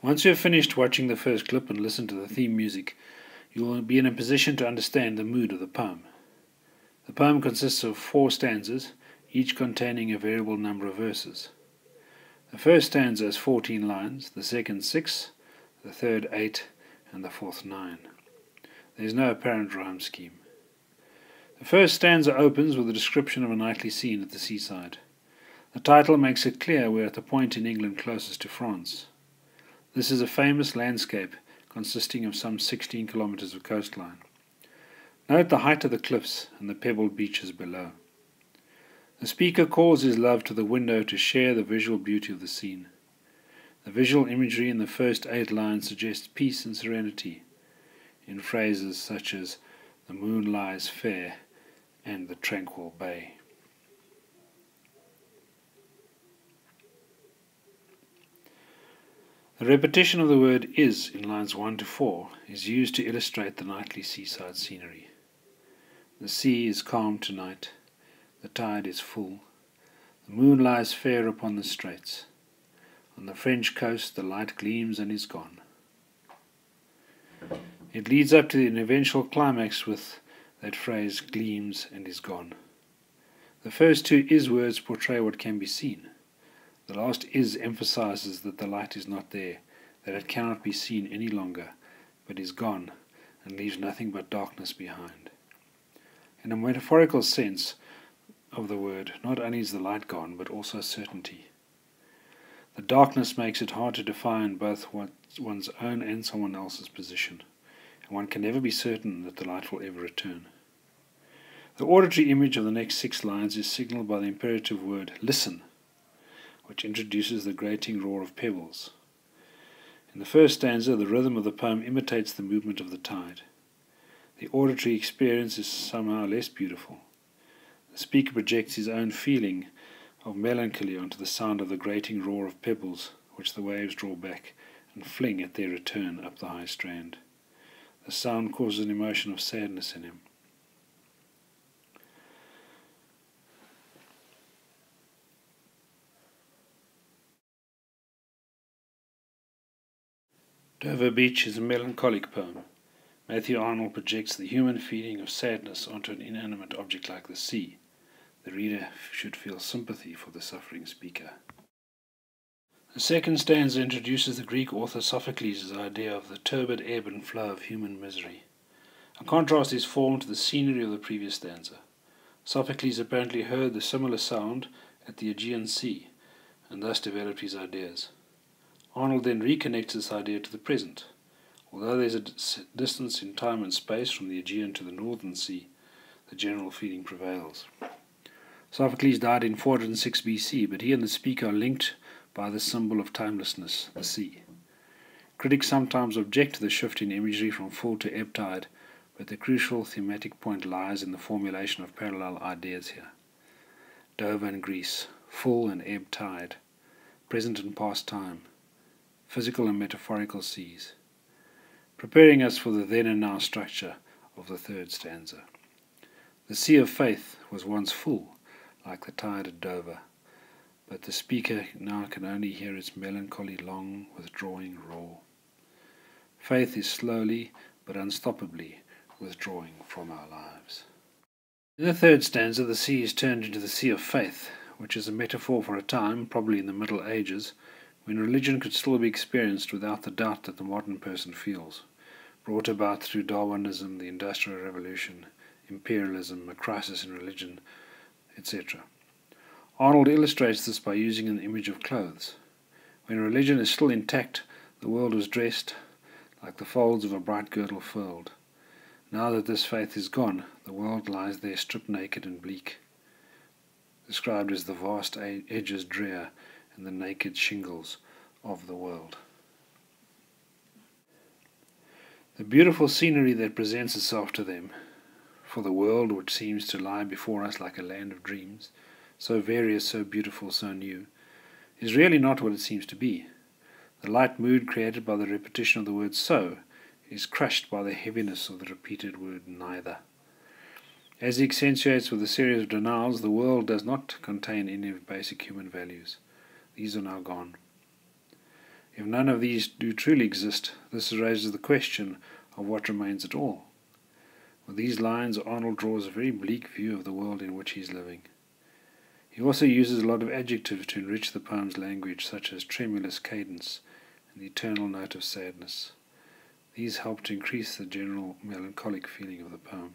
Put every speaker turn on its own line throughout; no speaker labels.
Once you have finished watching the first clip and listened to the theme music, you will be in a position to understand the mood of the poem. The poem consists of 4 stanzas, each containing a variable number of verses. The first stanza has 14 lines, the second 6, the third 8, and the fourth 9. There is no apparent rhyme scheme. The first stanza opens with a description of a nightly scene at the seaside. The title makes it clear we are at the point in England closest to France. This is a famous landscape consisting of some 16 kilometers of coastline. Note the height of the cliffs and the pebbled beaches below. The speaker calls his love to the window to share the visual beauty of the scene. The visual imagery in the first 8 lines suggests peace and serenity in phrases such as "the moon lies fair" and "the tranquil bay." The repetition of the word "is" in lines 1 to 4 is used to illustrate the nightly seaside scenery. The sea is calm tonight, the tide is full, the moon lies fair upon the straits. On the French coast the light gleams and is gone. It leads up to an eventual climax with that phrase "gleams and is gone." The first 2 "is" words portray what can be seen. The last "is" emphasizes that the light is not there, that it cannot be seen any longer, but is gone and leaves nothing but darkness behind. In a metaphorical sense of the word, not only is the light gone, but also certainty. The darkness makes it hard to define both one's own and someone else's position, and one can never be certain that the light will ever return. The auditory image of the next 6 lines is signaled by the imperative word "listen," which introduces the grating roar of pebbles. In the first stanza, the rhythm of the poem imitates the movement of the tide. The auditory experience is somehow less beautiful. The speaker projects his own feeling of melancholy onto the sound of the grating roar of pebbles, which the waves draw back and fling at their return up the high strand. The sound causes an emotion of sadness in him. Dover Beach is a melancholic poem. Matthew Arnold projects the human feeling of sadness onto an inanimate object like the sea. The reader should feel sympathy for the suffering speaker. The second stanza introduces the Greek author Sophocles' idea of the turbid ebb and flow of human misery. A contrast is formed to the scenery of the previous stanza. Sophocles apparently heard the similar sound at the Aegean Sea, and thus developed his ideas. Arnold then reconnects this idea to the present. Although there is a distance in time and space from the Aegean to the Northern Sea, the general feeling prevails. Sophocles died in 406 BC, but he and the speaker are linked by the symbol of timelessness, the sea. Critics sometimes object to the shift in imagery from full to ebb tide, but the crucial thematic point lies in the formulation of parallel ideas here. Dover and Greece, full and ebb tide, present and past time, physical and metaphorical seas, preparing us for the then and now structure of the third stanza. The sea of faith was once full, like the tide at Dover, but the speaker now can only hear its melancholy long withdrawing roar. Faith is slowly but unstoppably withdrawing from our lives. In the third stanza, the sea is turned into the sea of faith, which is a metaphor for a time, probably in the Middle Ages, when religion could still be experienced without the doubt that the modern person feels, brought about through Darwinism, the Industrial Revolution, imperialism, a crisis in religion, etc. Arnold illustrates this by using an image of clothes. When religion is still intact, the world was dressed like the folds of a bright girdle furled. Now that this faith is gone, the world lies there stripped naked and bleak, described as the vast edges drear and the naked shingles of the world. The beautiful scenery that presents itself to them, for the world which seems to lie before us like a land of dreams, so various, so beautiful, so new, is really not what it seems to be. The light mood created by the repetition of the word "so" is crushed by the heaviness of the repeated word "neither." As he accentuates with a series of denials, the world does not contain any basic human values. These are now gone. If none of these do truly exist, this raises the question of what remains at all. With these lines, Arnold draws a very bleak view of the world in which he is living. He also uses a lot of adjectives to enrich the poem's language, such as tremulous cadence and the eternal note of sadness. These help to increase the general melancholic feeling of the poem.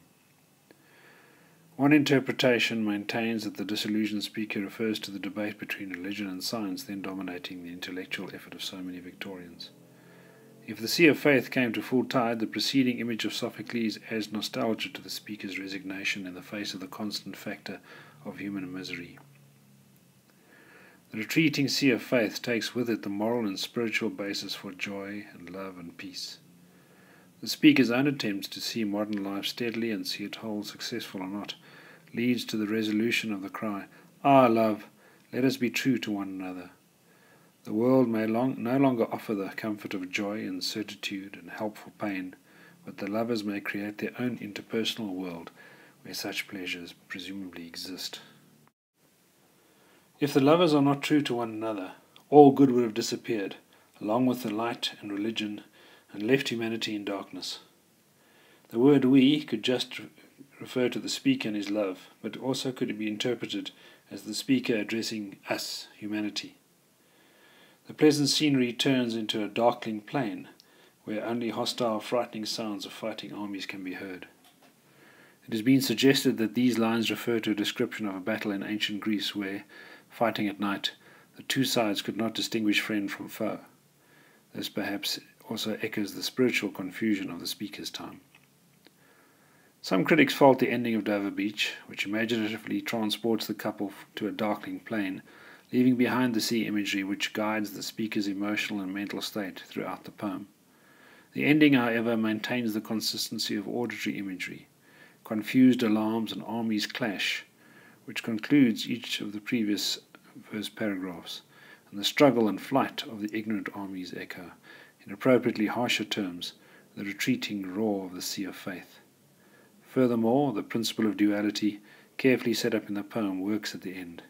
One interpretation maintains that the disillusioned speaker refers to the debate between religion and science then dominating the intellectual effort of so many Victorians. If the sea of faith came to full tide, the preceding image of Sophocles adds nostalgia to the speaker's resignation in the face of the constant factor of human misery. The retreating sea of faith takes with it the moral and spiritual basis for joy and love and peace. The speaker's own attempts to see modern life steadily and see it hold successful or not leads to the resolution of the cry, "Ah, love, let us be true to one another." The world may no longer offer the comfort of joy and certitude and helpful pain, but the lovers may create their own interpersonal world where such pleasures presumably exist. If the lovers are not true to one another, all good would have disappeared, along with the light and religion, and left humanity in darkness. The word "we" could just refer to the speaker and his love, but also could be interpreted as the speaker addressing us, humanity. The pleasant scenery turns into a darkling plain, where only hostile, frightening sounds of fighting armies can be heard. It has been suggested that these lines refer to a description of a battle in ancient Greece where, fighting at night, the two sides could not distinguish friend from foe. This perhaps also echoes the spiritual confusion of the speaker's time. Some critics fault the ending of Dover Beach, which imaginatively transports the couple to a darkling plain, leaving behind the sea imagery which guides the speaker's emotional and mental state throughout the poem. The ending, however, maintains the consistency of auditory imagery, confused alarms and armies clash, which concludes each of the previous verse paragraphs, and the struggle and flight of the ignorant armies echo, in appropriately harsher terms, the retreating roar of the sea of faith. Furthermore, the principle of duality, carefully set up in the poem, works at the end.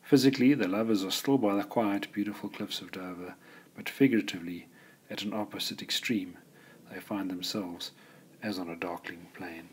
Physically, the lovers are still by the quiet, beautiful cliffs of Dover, but figuratively, at an opposite extreme, they find themselves as on a darkling plain.